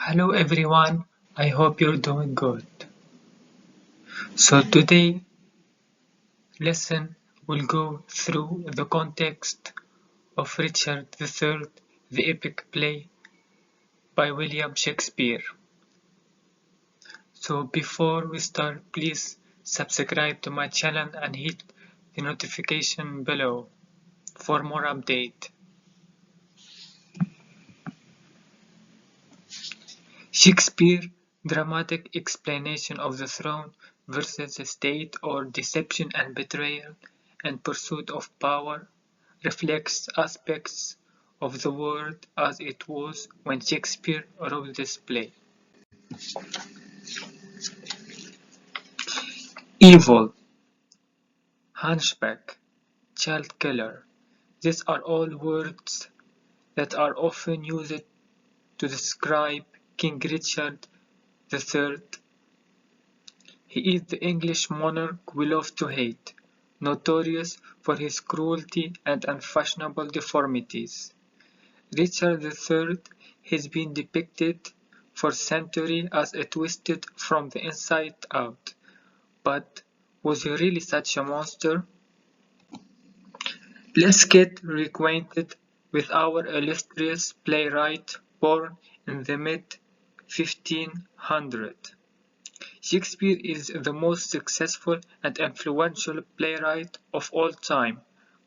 Hello everyone, I hope you're doing good. So today lesson will go through the context of Richard III, the epic play by William Shakespeare. So before we start, please subscribe to my channel and hit the notification below for more update. Shakespeare dramatic explanation of the throne versus the state, or deception and betrayal and pursuit of power, reflects aspects of the world as it was when Shakespeare wrote this play. Evil, hunchback, child killer, these are all words that are often used to describe King Richard III. He is the English monarch we love to hate, notorious for his cruelty and unfashionable deformities. Richard III has been depicted for centuries as a twisted from the inside out, but was he really such a monster? Let's get reacquainted with our illustrious playwright born in the mid-1500s. Shakespeare is the most successful and influential playwright of all time,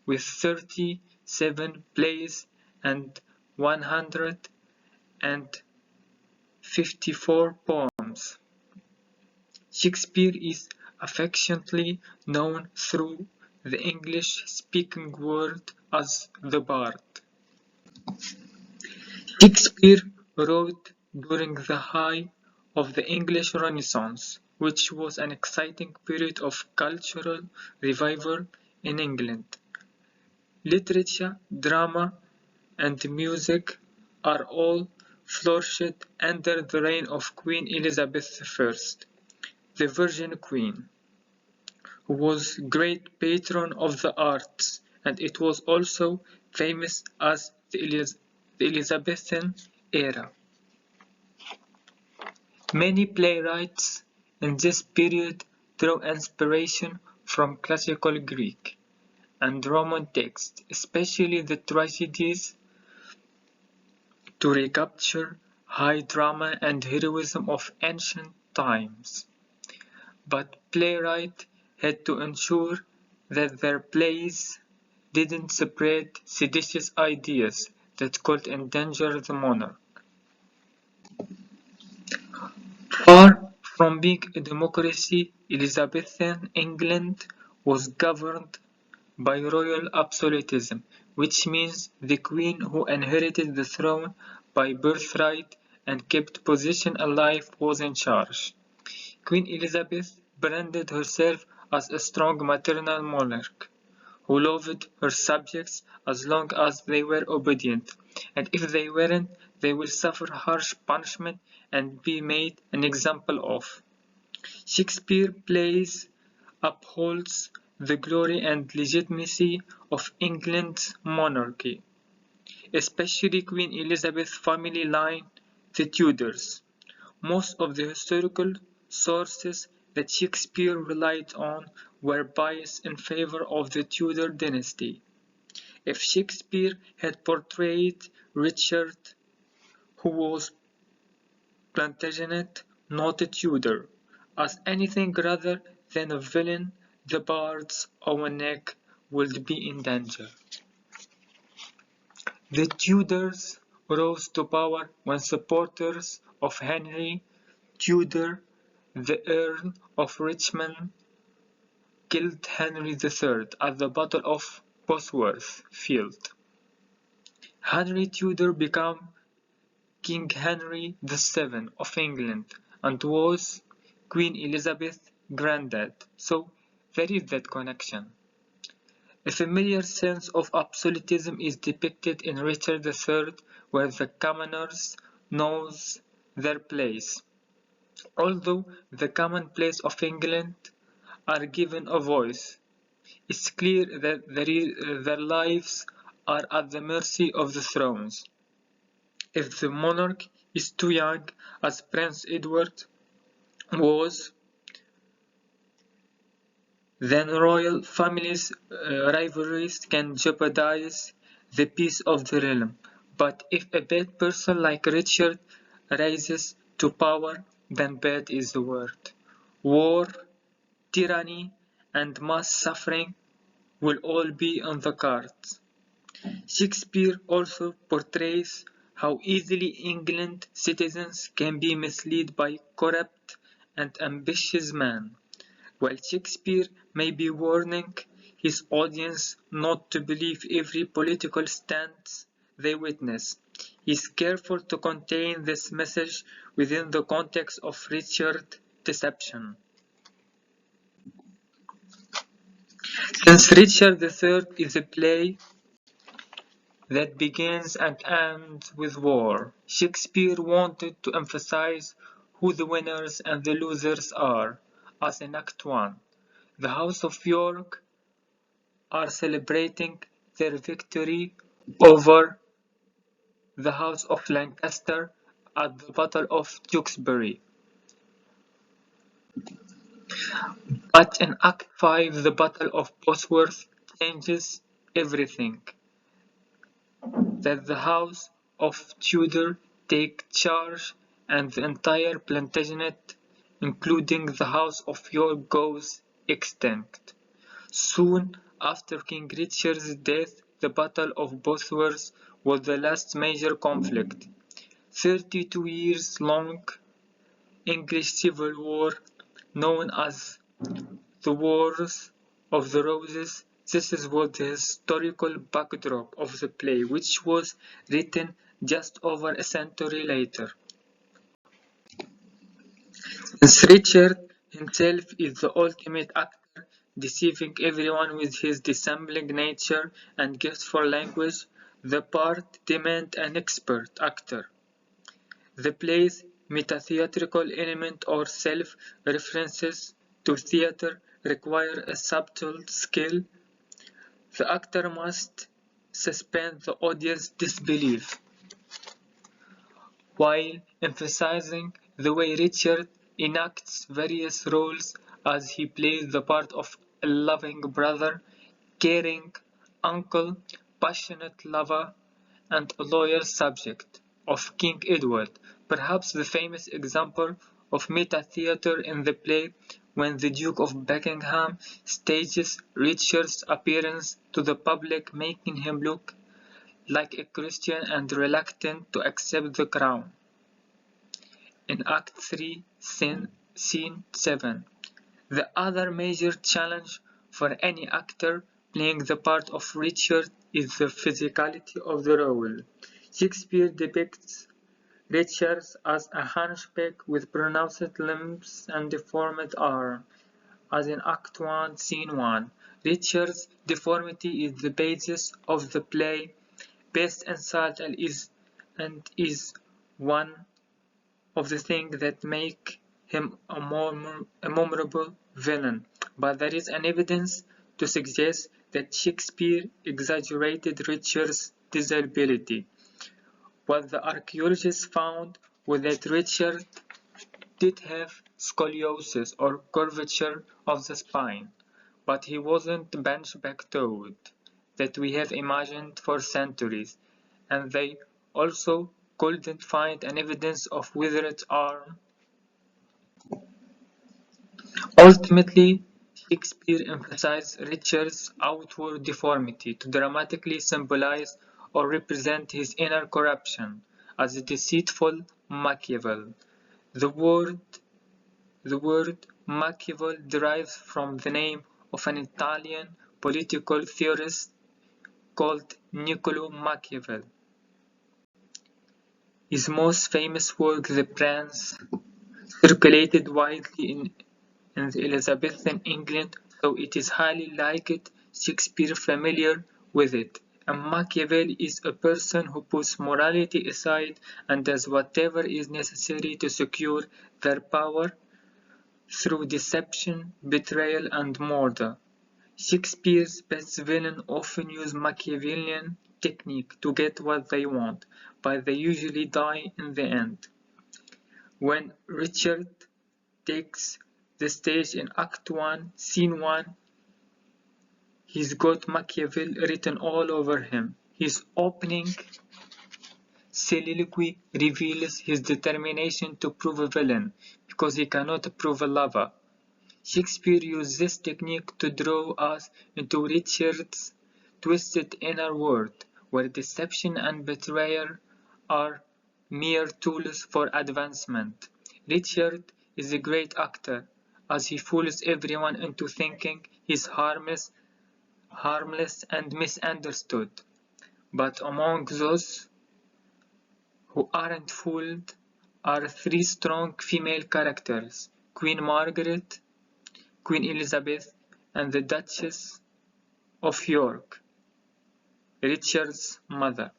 with 37 plays and 154 poems. Shakespeare is affectionately known through the English-speaking world as the Bard. Shakespeare wrote during the height of the English Renaissance, which was an exciting period of cultural revival in England. Literature, drama, and music are all flourished under the reign of Queen Elizabeth I, the Virgin Queen, who was great patron of the arts, and it was also famous as the Elizabethan era. Many playwrights in this period drew inspiration from classical Greek and Roman texts, especially the tragedies, to recapture high drama and heroism of ancient times. But playwrights had to ensure that their plays didn't spread seditious ideas that could endanger the monarch. Far from being a democracy, Elizabethan England was governed by royal absolutism, which means the queen who inherited the throne by birthright and kept possession alive was in charge. Queen Elizabeth branded herself as a strong maternal monarch, who loved her subjects as long as they were obedient, and if they weren't, they will suffer harsh punishment and be made an example of. Shakespeare plays upholds the glory and legitimacy of England's monarchy, especially Queen Elizabeth's family line, the Tudors. Most of the historical sources that Shakespeare relied on were biased in favor of the Tudor dynasty. If Shakespeare had portrayed Richard, who was Plantagenet, not a Tudor, as anything rather than a villain, the bard's own neck would be in danger. The Tudors rose to power when supporters of Henry Tudor, the Earl of Richmond, killed Henry III at the Battle of Bosworth Field. Henry Tudor became King Henry VII of England and was Queen Elizabeth's granddad, so there is that connection. A familiar sense of absolutism is depicted in Richard III, where the commoners know their place. Although the commonplace of England are given a voice, it's clear that their lives are at the mercy of the thrones. If the monarch is too young, as Prince Edward was, then royal families' rivalries can jeopardize the peace of the realm. But if a bad person like Richard rises to power, then bad is the word. War, tyranny, and mass suffering will all be on the cards. Shakespeare also portrays how easily England citizens can be misled by corrupt and ambitious men. While Shakespeare may be warning his audience not to believe every political stance they witness, he is careful to contain this message within the context of Richard's deception. Since Richard III is a play that begins and ends with war, Shakespeare wanted to emphasize who the winners and the losers are, as in Act 1. The House of York are celebrating their victory over the House of Lancaster at the Battle of Tewkesbury. But in Act 5 the Battle of Bosworth changes everything. That the House of Tudor take charge and the entire Plantagenet, including the House of York, goes extinct. Soon after King Richard's death, the Battle of Bosworth was the last major conflict. 32 years long English Civil War, known as the Wars of the Roses, this was the historical backdrop of the play, which was written just over a century later. Since Richard himself is the ultimate actor, deceiving everyone with his dissembling nature and gift for language, the part demands an expert actor. The play's meta-theatrical element or self-references to theatre require a subtle skill. The actor must suspend the audience's disbelief, while emphasizing the way Richard enacts various roles as he plays the part of a loving brother, caring uncle, passionate lover, and a loyal subject of King Edward, perhaps the famous example of meta-theatre in the play when the Duke of Buckingham stages Richard's appearance to the public, making him look like a Christian and reluctant to accept the crown. In Act 3, Scene 7, the other major challenge for any actor playing the part of Richard is the physicality of the role. Shakespeare depicts Richard as a hunchback with pronounced limbs and deformed arms, as in Act 1, Scene 1. Richard's deformity is the basis of the play, best insult and is one of the things that make him a memorable villain, but there is an evidence to suggest that Shakespeare exaggerated Richard's disability. What the archaeologists found was that Richard did have scoliosis or curvature of the spine, but he wasn't the hunchback toad that we have imagined for centuries, and they also couldn't find an evidence of withered arm. Ultimately, Shakespeare emphasized Richard's outward deformity to dramatically symbolize or represent his inner corruption as a deceitful Machiavel. The word Machiavel derives from the name of an Italian political theorist called Niccolò Machiavelli. His most famous work, The Prince, circulated widely in the Elizabethan England, so it is highly likely Shakespeare familiar with it. And Machiavelli is a person who puts morality aside and does whatever is necessary to secure their power through deception, betrayal, and murder. Shakespeare's best villain often use Machiavellian technique to get what they want, but they usually die in the end. When Richard takes the stage in Act 1, Scene 1, he's got Machiavelli written all over him. His opening soliloquy reveals his determination to prove a villain, because he cannot prove a lover. Shakespeare used this technique to draw us into Richard's twisted inner world, where deception and betrayal are mere tools for advancement. Richard is a great actor, as he fools everyone into thinking he's harmless and misunderstood. But among those who aren't fooled are three strong female characters: Queen Margaret, Queen Elizabeth, and the Duchess of York, Richard's mother.